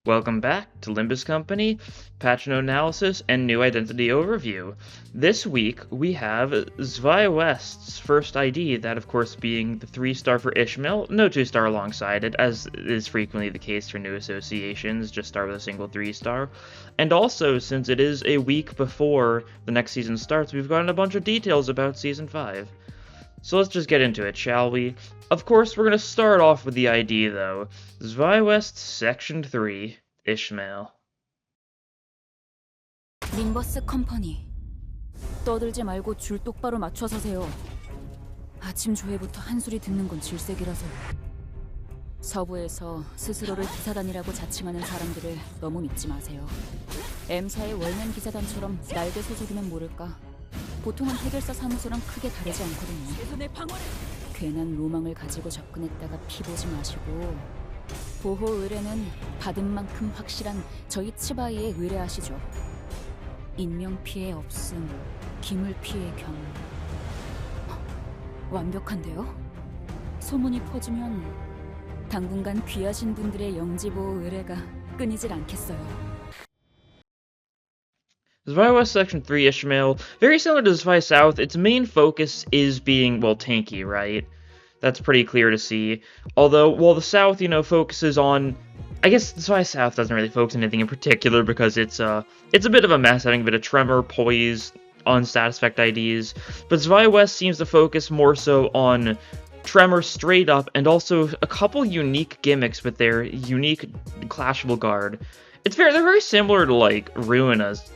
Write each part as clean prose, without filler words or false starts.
Welcome back to Limbus Company, patch note analysis, and new identity overview. This week, we have Zwei West's first ID, that of course being the 3-star for Ishmael, no 2-star alongside it, as is frequently the case for new associations, just start with a single 3-star. And also, since it is a week before the next season starts, we've gotten a bunch of details about Season 5. So let's just get into it, shall we? Of course, we're going to start off with the ID, though. Zwei West Section 3, Ishmael. 림버스 컴퍼니. 떠들지 말고 줄 똑바로 맞춰 서세요. 아침 조회부터 한소리 듣는 건 질색이라서. 서부에서 스스로를 기사단이라고 자칭하는 사람들을 너무 믿지 마세요. M사의 월면 기사단처럼 날개 소속이면 모를까. 보통은 해결사 사무소랑 크게 다르지 않거든요. 괜한 로망을 가지고 접근했다가 피보지 마시고 보호 의뢰는 받은 만큼 확실한 저희 치바이에 의뢰하시죠. 인명 피해 없음, 기물 피해 경우. 완벽한데요? 소문이 퍼지면 당분간 귀하신 분들의 영지보호 의뢰가 끊이질 않겠어요. Zwei West Section 3 Ishmael, very similar to Zwei South, its main focus is being, well, tanky, right? That's pretty clear to see. Although, while the South, focuses on... I guess Zwei South doesn't really focus on anything in particular because it's a bit of a mess, having a bit of tremor, poise, on status effect IDs. But Zwei West seems to focus more so on tremor straight up, and also a couple unique gimmicks with their unique clashable guard. They're very similar to, like, Ruina's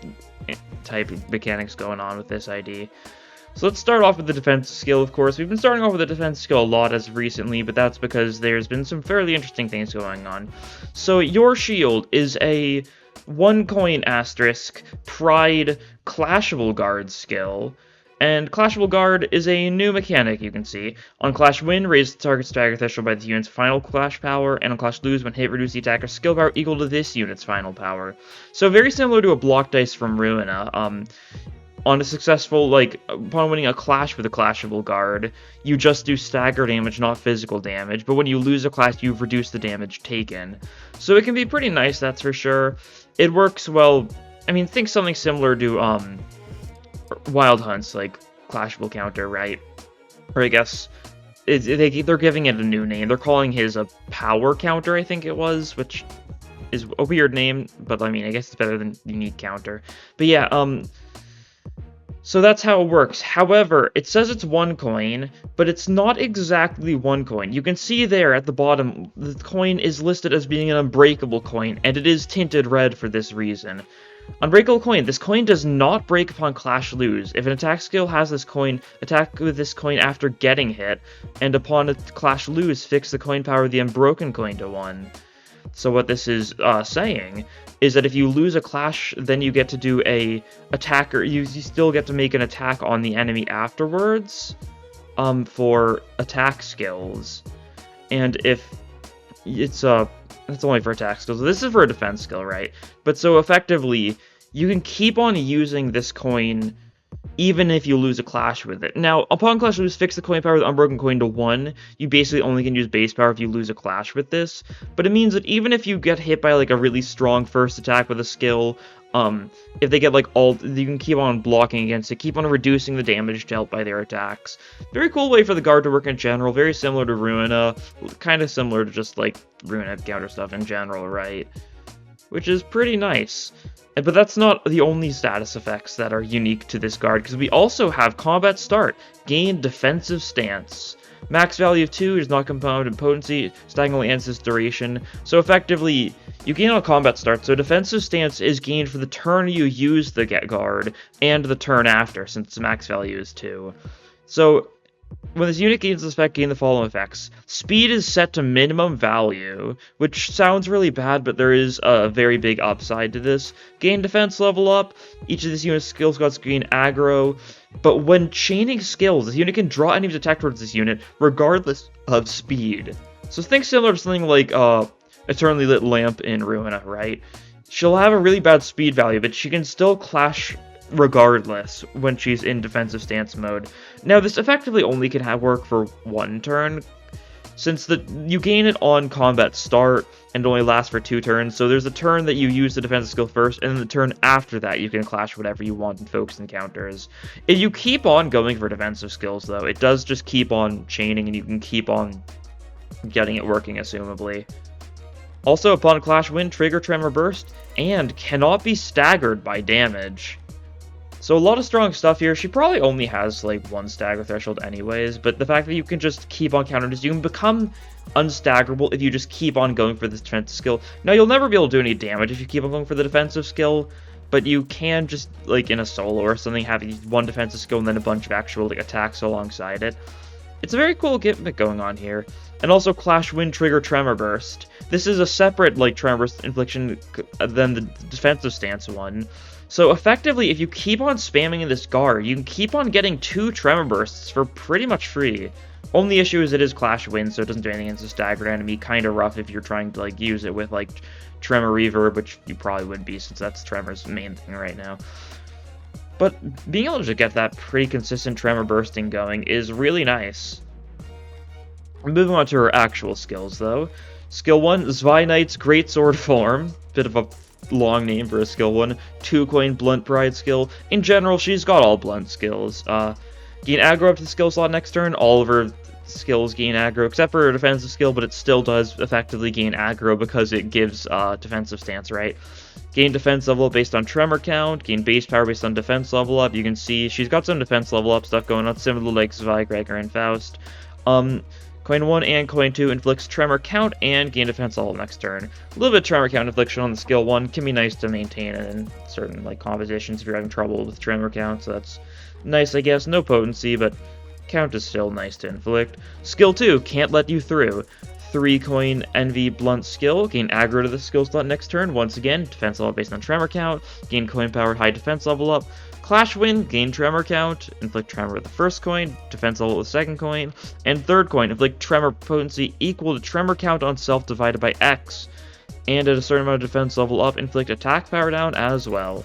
type mechanics going on with this ID. So let's start off with the defense skill, of course. We've been starting off with the defense skill a lot as of recently, but that's because there's been some fairly interesting things going on. So your shield is a 1-coin asterisk pride clashable guard skill. And Clashable Guard is a new mechanic, you can see. On Clash Win, raise the target's stagger threshold by the unit's final Clash power, and on Clash Lose, when hit, reduce the attacker's skill power equal to this unit's final power. So very similar to a block dice from Ruina. On a successful, upon winning a clash with a Clashable Guard, you just do stagger damage, not physical damage, but when you lose a clash, you've reduced the damage taken. So it can be pretty nice, that's for sure. It works well, think something similar to, Wild Hunt's, clashable counter, right? Or I guess they're giving it a new name. They're calling his a power counter, I think it was, which is a weird name, but I guess it's better than unique counter. But yeah, so that's how it works. However, it says it's 1 coin, but it's not exactly 1 coin. You can see there at the bottom, the coin is listed as being an unbreakable coin, and it is tinted red for this reason. Unbreakable coin. This coin does not break upon Clash Lose. If an attack skill has this coin, attack with this coin after getting hit, and upon a Clash Lose, fix the coin power of the unbroken coin to 1. So what this is saying is that if you lose a clash, then you get to do a attacker. You still get to make an attack on the enemy afterwards, for attack skills. And if it's that's only for attack skills. This is for a defense skill, right? But so effectively, you can keep on using this coin even if you lose a clash with it. Now, upon Clash Lose, fix the coin power of the unbroken coin to 1. You basically only can use base power if you lose a clash with this. But it means that even if you get hit by a really strong first attack with a skill, if they get ult, you can keep on blocking against it, keep on reducing the damage dealt by their attacks. Very cool way for the guard to work in general, very similar to Ruina, kind of similar to just Ruina counter stuff in general, right? Which is pretty nice. But that's not the only status effects that are unique to this guard, because we also have Combat Start, gain defensive stance. Max value of 2 is not compounded in potency, stacking only ends its duration. So effectively, you gain on combat start, so defensive stance is gained for the turn you use the guard, and the turn after, since the max value is 2. So, when this unit gains the spec, gain the following effects. Speed is set to minimum value, which sounds really bad, but there is a very big upside to this. Gain defense level up, each of this unit's skill slots gain aggro, but when chaining skills, this unit can draw enemies attack towards this unit, regardless of speed. So think similar to something like Eternally Lit Lamp in Ruina, right? She'll have a really bad speed value, but she can still clash regardless when she's in defensive stance mode. Now, this effectively only can work for 1 turn, since you gain it on combat start and only lasts for 2 turns, so there's a turn that you use the defensive skill first, and then the turn after that you can clash whatever you want in focus encounters. If you keep on going for defensive skills, though, it does just keep on chaining, and you can keep on getting it working, assumably. Also, upon clash win, trigger Tremor Burst, and cannot be staggered by damage. So a lot of strong stuff here. She probably only has like 1 stagger threshold anyways, but the fact that you can just keep on countering this, you can become unstaggerable if you just keep on going for this defensive skill. Now, you'll never be able to do any damage if you keep on going for the defensive skill, but you can just, like in a solo or something, have 1 defensive skill and then a bunch of actual like attacks alongside it. It's a very cool gimmick going on here. And also Clash Wind trigger Tremor Burst. This is a separate like Tremor Burst infliction than the defensive stance one. So effectively, if you keep on spamming in this guard, you can keep on getting 2 Tremor Bursts for pretty much free. Only issue is it is Clash Wind, so it doesn't do anything against a staggered enemy. Kind of rough if you're trying to like use it with like Tremor Reverb, which you probably would be since that's Tremor's main thing right now. But being able to get that pretty consistent Tremor Bursting going is really nice. Moving on to her actual skills, though. Skill 1, Zwei Knight's Greatsword Form. Bit of a long name for a skill 1. 2-coin Blunt Pride skill. In general, she's got all blunt skills. Gain aggro up to the skill slot next turn. All of her skills gain aggro, except for her defensive skill, but it still does effectively gain aggro because it gives defensive stance, right? Gain defense level up based on tremor count. Gain base power based on defense level up. You can see she's got some defense level up stuff going on, similar like Zwei, Gregor, and Faust. Coin 1 and Coin 2 inflicts Tremor Count and gain defense level next turn. A little bit of Tremor Count infliction on the skill 1 can be nice to maintain in certain like compositions if you're having trouble with Tremor Count, so that's nice, I guess. No potency, but Count is still nice to inflict. Skill 2, Can't Let You Through. 3-coin Envy Blunt skill. Gain aggro to the skill slot next turn. Once again, defense level based on Tremor Count. Gain coin powered high defense level up. Clash Win, gain Tremor Count, inflict Tremor with the first coin, defense level with the second coin, and third coin, inflict Tremor potency equal to Tremor Count on self divided by X, and at a certain amount of defense level up, inflict attack power down as well.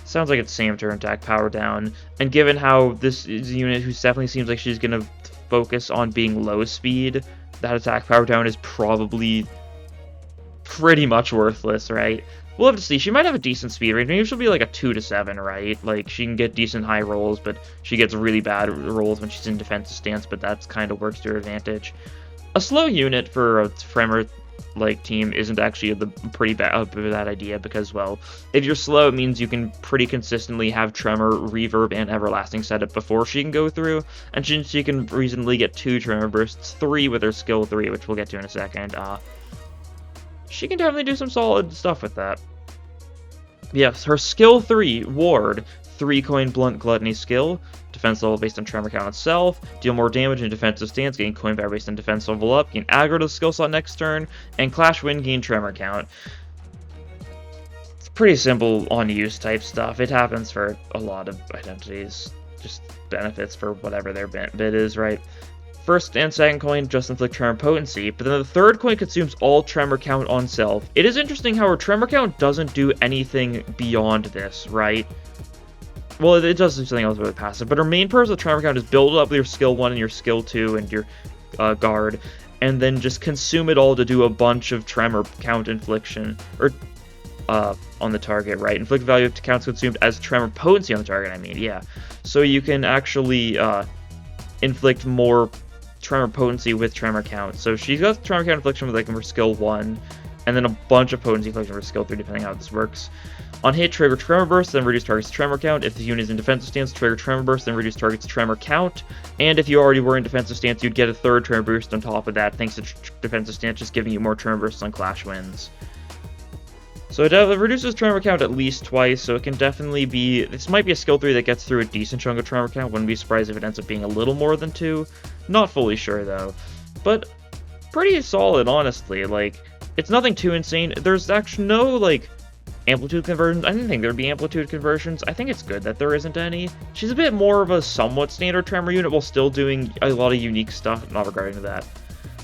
Sounds like it's same turn attack power down, and given how this is a unit who definitely seems like she's going to focus on being low speed, that attack power down is probably pretty much worthless, right? We'll have to see. She might have a decent speed range. Maybe she'll be like a 2 to 7, right? Like, she can get decent high rolls, but she gets really bad rolls when she's in defensive stance, but that's kind of works to her advantage. A slow unit for a Tremor like team isn't actually a pretty bad idea because, well, if you're slow, it means you can pretty consistently have Tremor, Reverb, and Everlasting set up before she can go through, and she can reasonably get 2 Tremor Bursts, 3 with her skill 3, which we'll get to in a second. She can definitely do some solid stuff with that. Yes, her skill 3, Ward, 3-coin Blunt Gluttony skill, defense level based on Tremor Count itself, deal more damage in defensive stance, gain coin power based on defense level up, gain aggro to the skill slot next turn, and Clash Win, gain Tremor Count. It's pretty simple on-use type stuff. It happens for a lot of identities, just benefits for whatever their bit is, right? First and second coin just inflict Tremor Potency, but then the third coin consumes all Tremor Count on self. It is interesting how her Tremor Count doesn't do anything beyond this, right? Well, it does do something else with passive, but her main purpose of Tremor Count is build up your skill 1 and your skill 2 and your guard, and then just consume it all to do a bunch of Tremor Count infliction, or on the target, right? Inflict value of counts consumed as Tremor Potency on the target, I mean, yeah. So you can actually inflict more Tremor Potency with Tremor Count. So she's got Tremor Count infliction with like her skill 1, and then a bunch of potency infliction with her skill 3, depending on how this works. On hit, trigger Tremor Burst, then reduce target's Tremor Count. If the unit is in defensive stance, trigger Tremor Burst, then reduce target's Tremor Count. And if you already were in defensive stance, you'd get a third Tremor Burst on top of that, thanks to defensive stance just giving you more Tremor Bursts on Clash Wins. So it reduces Tremor Count at least twice, so it can definitely be... This might be a skill 3 that gets through a decent chunk of Tremor Count. Wouldn't be surprised if it ends up being a little more than 2. Not fully sure, though. But pretty solid, honestly. Like, it's nothing too insane. There's actually no, like, amplitude conversions. I didn't think there'd be amplitude conversions. I think it's good that there isn't any. She's a bit more of a somewhat standard Tremor unit while still doing a lot of unique stuff, not regarding to that.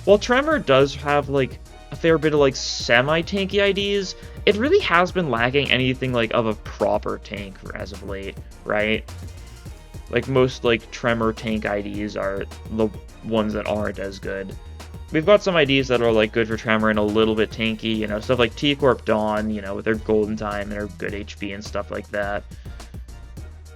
While Tremor does have, like, a fair bit of, like, semi-tanky IDs, it really has been lacking anything, like, of a proper tank as of late, right? Like, most, like, Tremor tank IDs are the ones that aren't as good. we've got some IDs that are, like, good for Tremor and a little bit tanky, you know, stuff like T-Corp Dawn, you know, with their Golden Time and their good HP and stuff like that.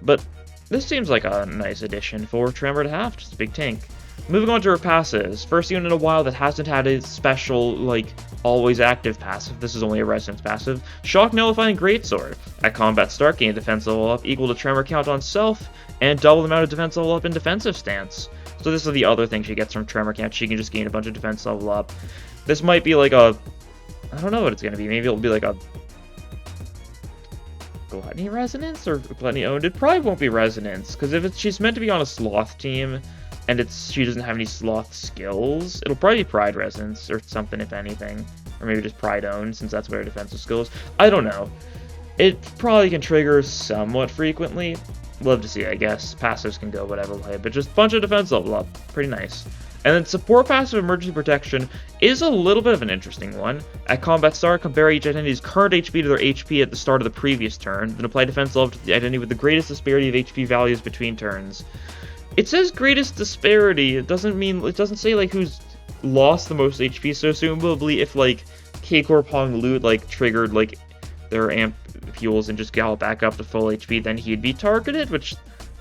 But this seems like a nice addition for Tremor to have, just a big tank. Moving on to her passives. First unit in a while that hasn't had a special, like, always active passive. This is only a Resonance passive. Shock Nullifying Greatsword. At combat start, gain defense level up equal to Tremor count on self, and double the amount of defense level up in defensive stance. So this is the other thing she gets from Tremor count. She can just gain a bunch of defense level up. This might be like a... I don't know what it's going to be. Maybe it'll be like a... Gluttony Resonance or Gluttony Owned? It probably won't be Resonance, because if she's meant to be on a Sloth team, and she doesn't have any Sloth skills, it'll probably be Pride Resonance or something, if anything. Or maybe just Pride Owned, since that's what her defensive skill is. I don't know. It probably can trigger somewhat frequently. Love to see, I guess. Passives can go whatever way, but just a bunch of defense level up. Pretty nice. And then support passive Emergency Protection is a little bit of an interesting one. At combat start, compare each identity's current HP to their HP at the start of the previous turn, then apply defense level to the identity with the greatest disparity of HP values between turns. It says greatest disparity. It doesn't say like who's lost the most HP, so assumably if like K-Corp Hong Loot like triggered like their amp fuels and just got back up to full HP, then he'd be targeted, which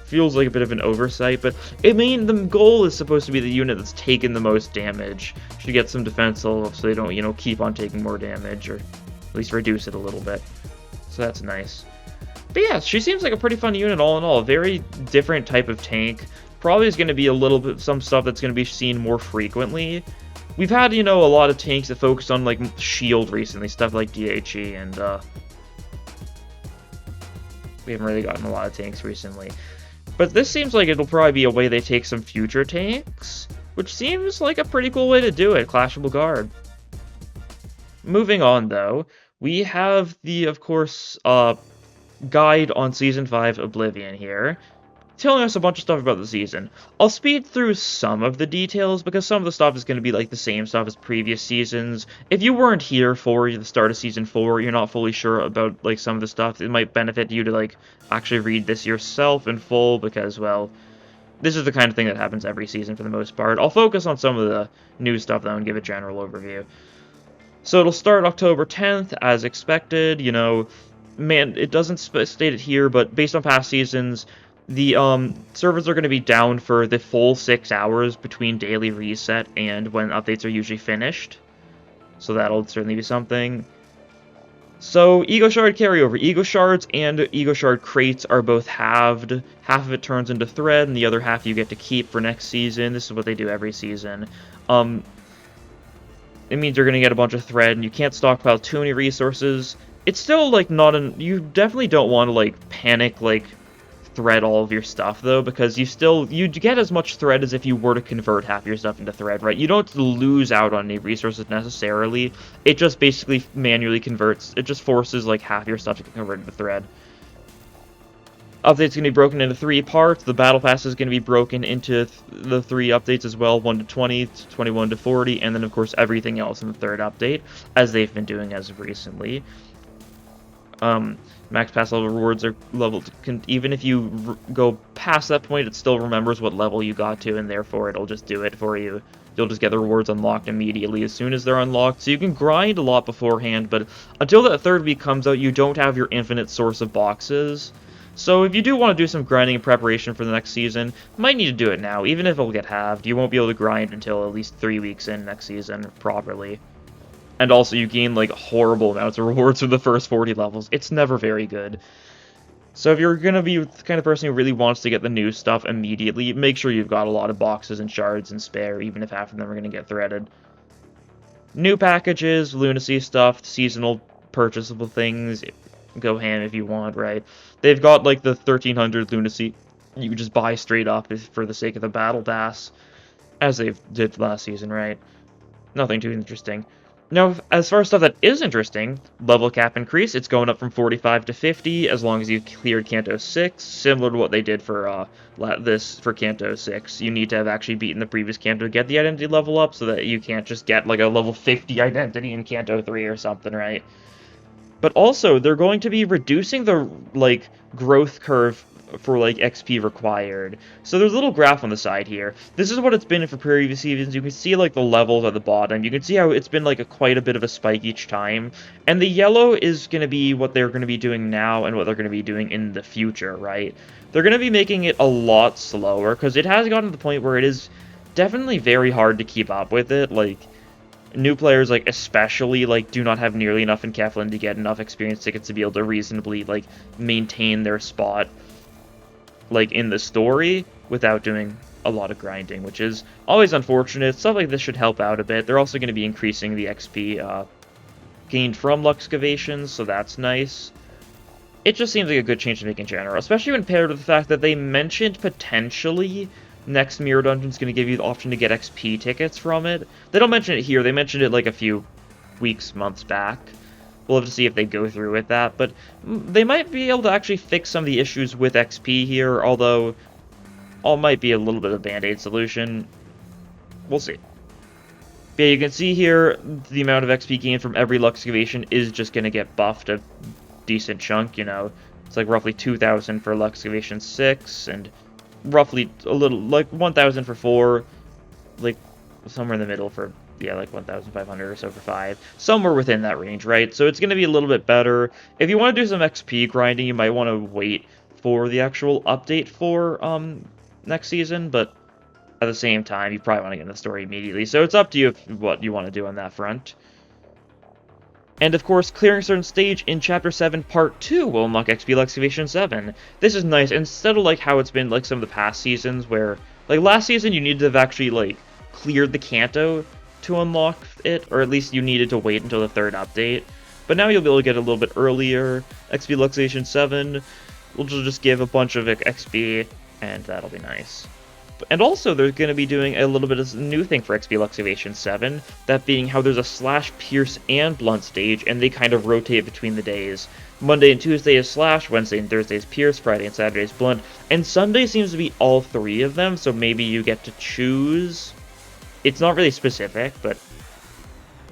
feels like a bit of an oversight, but I mean the goal is supposed to be the unit that's taken the most damage should get some defense level so they don't, you know, keep on taking more damage, or at least reduce it a little bit. So that's nice. But yeah, she seems like a pretty fun unit all in all. A very different type of tank. Probably is going to be a little bit some stuff that's going to be seen more frequently. We've had, you know, a lot of tanks that focus on like shield recently, stuff like DHE, and we haven't really gotten a lot of tanks recently. But this seems like it'll probably be a way they take some future tanks, which seems like a pretty cool way to do it. Clashable Guard. Moving on, though, we have the, of course, guide on Season 5 Oblivion here, telling us a bunch of stuff about the season. I'll speed through some of the details, because some of the stuff is going to be like the same stuff as previous seasons. If you weren't here for the start of Season 4, you're not fully sure about like some of the stuff, it might benefit you to like actually read this yourself in full, because, well, this is the kind of thing that happens every season for the most part. I'll focus on some of the new stuff, though, and give a general overview. So it'll start October 10th, as expected. You know, man, it doesn't state it here, but based on past seasons, the servers are going to be down for the full 6 hours between daily reset and when updates are usually finished. So that'll certainly be something. So, Ego Shard carryover. Ego Shards and Ego Shard crates are both halved. Half of it turns into thread, and the other half you get to keep for next season. This is what they do every season. It means you're going to get a bunch of thread, and you can't stockpile too many resources. It's still, like, you definitely don't want to, like, panic, like, thread all of your stuff, though, because you get as much thread as if you were to convert half your stuff into thread, right? You don't lose out on any resources necessarily. It just basically manually converts. It just forces, like, half your stuff to get converted to thread. Updates going to be broken into 3 parts. The Battle Pass is going to be broken into the 3 updates as well, 1 to 20, 21 to 40, and then, of course, everything else in the 3rd update, as they've been doing as of recently. Max pass level rewards are leveled. Even if you go past that point, it still remembers what level you got to, and therefore it'll just do it for you. You'll just get the rewards unlocked immediately as soon as they're unlocked. So you can grind a lot beforehand, but until that 3rd week comes out, you don't have your infinite source of boxes. So if you do want to do some grinding in preparation for the next season, you might need to do it now. Even if it'll get halved, you won't be able to grind until at least 3 weeks in next season properly. And also, you gain, like, horrible amounts of rewards for the first 40 levels. It's never very good. So if you're going to be the kind of person who really wants to get the new stuff immediately, make sure you've got a lot of boxes and shards and spare, even if half of them are going to get threaded. New packages, lunacy stuff, seasonal purchasable things, go ham if you want, right? They've got, like, the 1300 lunacy you can just buy straight up for the sake of the battle pass, as they did last season, right? Nothing too interesting. Now, as far as stuff that is interesting, level cap increase, it's going up from 45 to 50 as long as you've cleared Kanto 6, similar to what they did for Kanto 6. You need to have actually beaten the previous Kanto to get the identity level up, so that you can't just get like a level 50 identity in Kanto 3 or something, right? But also, they're going to be reducing the, like, growth curve for like XP required. So there's a little graph on the side here. This is what it's been for previous seasons. You can see like the levels at the bottom. You can see how it's been like quite a bit of a spike each time. And the yellow is going to be what they're going to be doing now and what they're going to be doing in the future, right? They're going to be making it a lot slower because it has gotten to the point where it is definitely very hard to keep up with it. Like, new players, like, especially, like, do not have nearly enough in Keflin to get enough experience tickets to be able to reasonably, like, maintain their spot, like, in the story without doing a lot of grinding, which is always unfortunate. Stuff like this should help out a bit. They're also going to be increasing the XP gained from Luxcavations, so that's nice. It just seems like a good change to make in general, especially when paired with the fact that they mentioned potentially next Mirror Dungeon's going to give you the option to get XP tickets from it. They don't mention it here. They mentioned it like a few weeks, months back. We'll have to see if they go through with that, but they might be able to actually fix some of the issues with XP here, although all might be a little bit of a band-aid solution. We'll see. But yeah, you can see here the amount of XP gained from every Luxcavation is just going to get buffed a decent chunk, you know. It's like roughly 2,000 for Luxcavation 6, and roughly a little, like 1,000 for 4, like somewhere in the middle for, yeah, like 1,500 or so for 5. Somewhere within that range, right? So it's going to be a little bit better. If you want to do some XP grinding, you might want to wait for the actual update for next season, but at the same time, you probably want to get in the story immediately. So it's up to you what you want to do on that front. And of course, clearing a certain stage in Chapter 7 Part 2 will unlock XP Luxcavation 7. This is nice, instead of like how it's been like some of the past seasons where, like last season you needed to have actually like cleared the Kanto to unlock it, or at least you needed to wait until the 3rd update. But now you'll be able to get it a little bit earlier. XP Luxcavation 7 will just give a bunch of XP, and that'll be nice. And also, they're going to be doing a little bit of a new thing for XP Luxcavation 7, that being how there's a Slash, Pierce, and Blunt stage, and they kind of rotate between the days. Monday and Tuesday is Slash, Wednesday and Thursday is Pierce, Friday and Saturday is Blunt, and Sunday seems to be all 3 of them, so maybe you get to choose. It's not really specific, but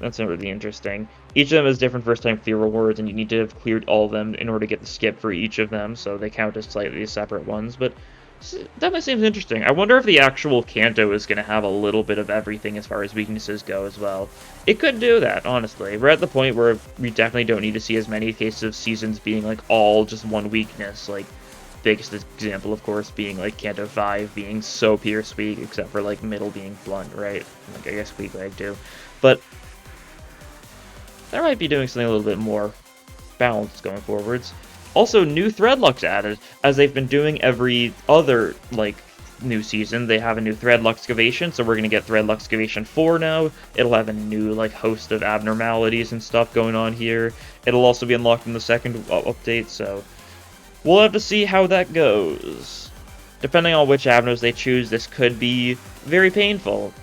that's not really interesting. Each of them has different first-time clear rewards, and you need to have cleared all of them in order to get the skip for each of them, so they count as slightly separate ones, but that might seem interesting. I wonder if the actual Kanto is going to have a little bit of everything as far as weaknesses go as well. It could do that, honestly. We're at the point where we definitely don't need to see as many cases of seasons being like all just one weakness. Like, biggest example, of course, being like Kanto 5 being so Pierce weak, except for like middle being Blunt, right? Like, I guess Weak Leg too. But that might be doing something a little bit more balanced going forwards. Also, new Threadlocks added, as they've been doing every other, like, new season. They have a new Thread Luxcavation, so we're going to get Thread Luxcavation 4 now. It'll have a new, like, host of abnormalities and stuff going on here. It'll also be unlocked in the 2nd update, so we'll have to see how that goes. Depending on which Abnos they choose, this could be very painful.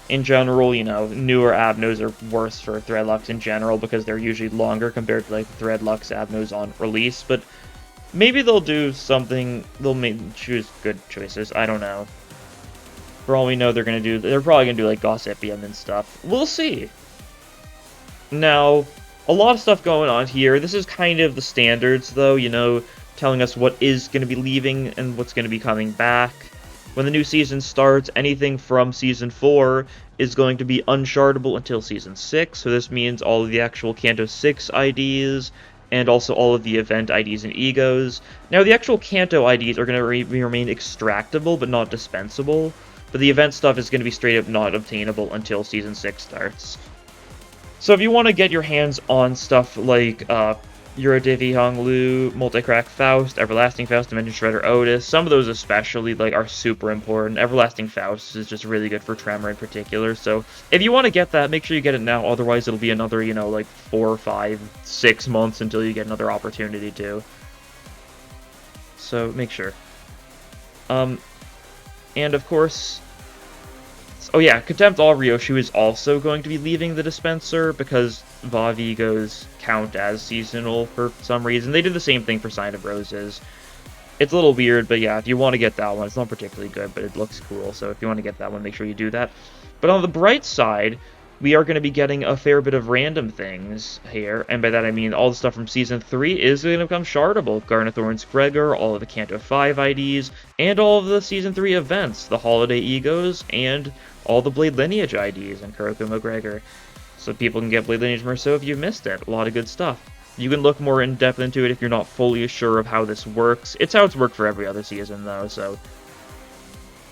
In general, you know, newer Abnos are worse for Threadlocks in general because they're usually longer compared to, like, Threadlocks Abnos on release, but maybe they'll do something, choose good choices, I don't know. For all we know, they're probably gonna do, like, Gossipium and stuff. We'll see. Now, a lot of stuff going on here. This is kind of the standards, though, you know, telling us what is gonna be leaving and what's gonna be coming back. When the new season starts, anything from Season 4 is going to be unchartable until Season 6, so this means all of the actual Kanto 6 IDs, and also all of the event IDs and egos. Now, the actual Kanto IDs are going to remain extractable, but not dispensable, but the event stuff is going to be straight up not obtainable until Season 6 starts. So if you want to get your hands on stuff like Eurodivi, Honglu, Multicrack Faust, Everlasting Faust, Dimension Shredder Otis. Some of those especially, like, are super important. Everlasting Faust is just really good for Tremor in particular, so if you want to get that, make sure you get it now, otherwise it'll be another, you know, like 4, 5, 6 months until you get another opportunity to. So, make sure. And of course, oh yeah, Contempt All Ryoshu is also going to be leaving the Dispenser because VoV egos count as seasonal for some reason. They do the same thing for Sign of Roses. It's a little weird, but yeah, if you want to get that one, it's not particularly good, but it looks cool, so if you want to get that one, make sure you do that. But on the bright side, we are going to be getting a fair bit of random things here, and by that I mean all the stuff from Season 3 is going to become shardable. Garnathorn's Gregor, all of the Canto 5 IDs, and all of the Season 3 events, the Holiday Egos, and all the Blade Lineage IDs and Kuroko McGregor. So people can get Blade Lineage Merceau if you missed it. A lot of good stuff. You can look more in-depth into it if you're not fully sure of how this works. It's how it's worked for every other season, though, so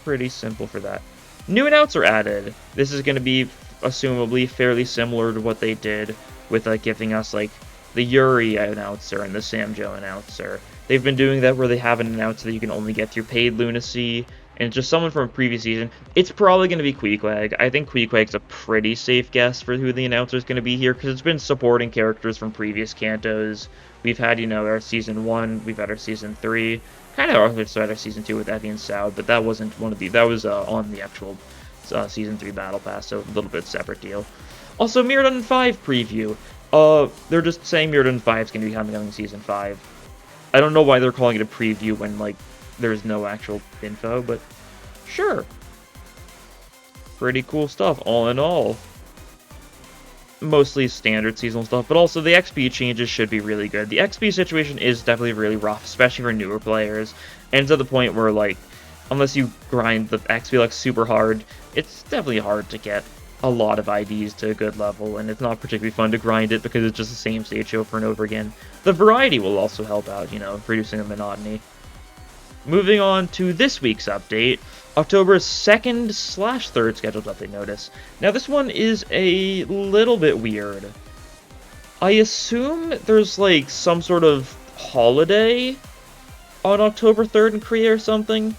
pretty simple for that. New announcer added. This is going to be assumably fairly similar to what they did with giving us the Yuri announcer and the Samjo announcer. They've been doing that where they have an announcer that you can only get through paid lunacy, and just someone from a previous season. It's probably going to be Queequeg. I think Queequeg's a pretty safe guess for who the announcer is going to be here, because it's been supporting characters from previous Cantos. We've had, our Season 1, we've had our Season 3, kind of also had our Season 2 with Effie and Soud, but that wasn't one of the, that was on the actual Season 3 Battle Pass, so a little bit separate deal. Also, Mirrodin 5 preview. They're just saying Mirrodin 5 is going to be coming in Season 5. I don't know why they're calling it a preview when, there's no actual info, but sure. Pretty cool stuff, all in all. Mostly standard seasonal stuff, but also the XP changes should be really good. The XP situation is definitely really rough, especially for newer players, and to the point where, unless you grind the XP, super hard, it's definitely hard to get a lot of IDs to a good level, and it's not particularly fun to grind it because it's just the same stage over and over again. The variety will also help out, reducing the monotony. Moving on to this week's update, October 2nd/3rd scheduled update notice. Now this one is a little bit weird. I assume there's some sort of holiday on October 3rd in Korea or something.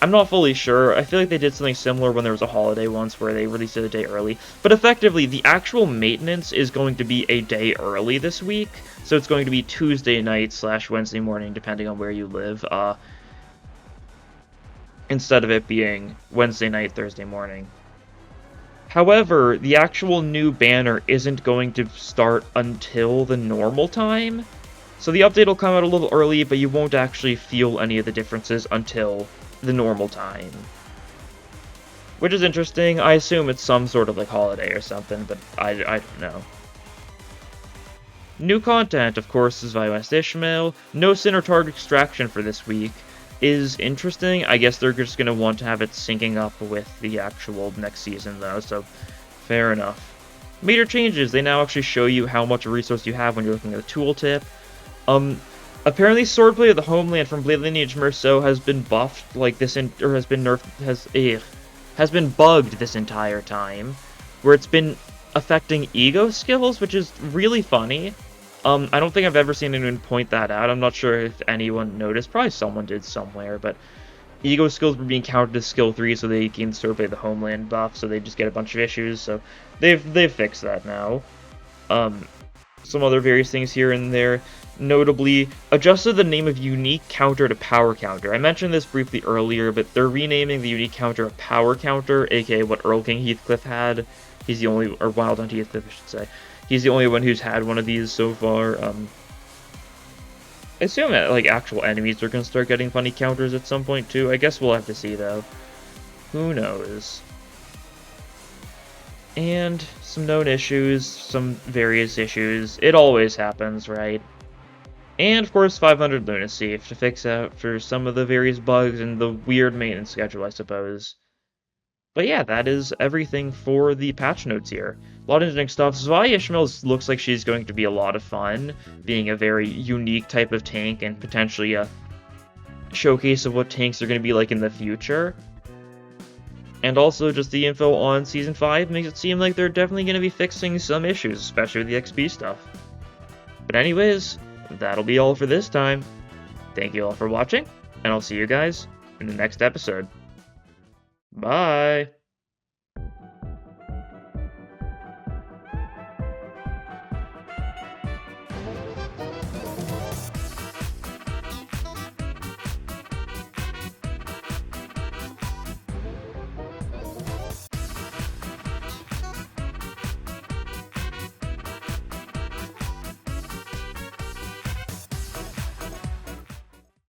I'm not fully sure. I feel like they did something similar when there was a holiday once where they released it a day early. But effectively, the actual maintenance is going to be a day early this week. So it's going to be Tuesday night/Wednesday morning, depending on where you live. Instead of it being Wednesday night, Thursday morning. However, the actual new banner isn't going to start until the normal time. So the update will come out a little early, but you won't actually feel any of the differences until the normal time. Which is interesting. I assume it's some sort of holiday or something, but I don't know. New content, of course, is Zwei West Ishmael. No Sin or Target Extraction for this week. Is interesting. I guess they're just going to want to have it syncing up with the actual next season, though, so fair enough. Major changes. They now actually show you how much resource you have when you're looking at the tooltip. Apparently Swordplay of the Homeland from Blade Lineage Merceau has been buffed has been nerfed, has been bugged this entire time, where it's been affecting ego skills, which is really funny. I don't think I've ever seen anyone point that out. I'm not sure if anyone noticed. Probably someone did somewhere, but ego skills were being counted as skill 3, so they gained Survey the Homeland buff, so they just get a bunch of issues, so they've fixed that now. Some other various things here and there. Notably, adjusted the name of unique counter to power counter. I mentioned this briefly earlier, but they're renaming the unique counter a power counter, aka what Earl King Heathcliff had. He's the only, or Wild Hunt Heathcliff, I should say. He's the only one who's had one of these so far. I assume that, actual enemies are going to start getting funny counters at some point, too. I guess we'll have to see, though. Who knows? And some known issues, some various issues. It always happens, right? And, of course, 500 Lunacy to fix out for some of the various bugs and the weird maintenance schedule, I suppose. But yeah, that is everything for the patch notes here. A lot of interesting stuff. Zwei Ishmael looks like she's going to be a lot of fun, being a very unique type of tank and potentially a showcase of what tanks are going to be like in the future. And also, just the info on Season 5 makes it seem like they're definitely going to be fixing some issues, especially with the XP stuff. But anyways, that'll be all for this time. Thank you all for watching, and I'll see you guys in the next episode. Bye!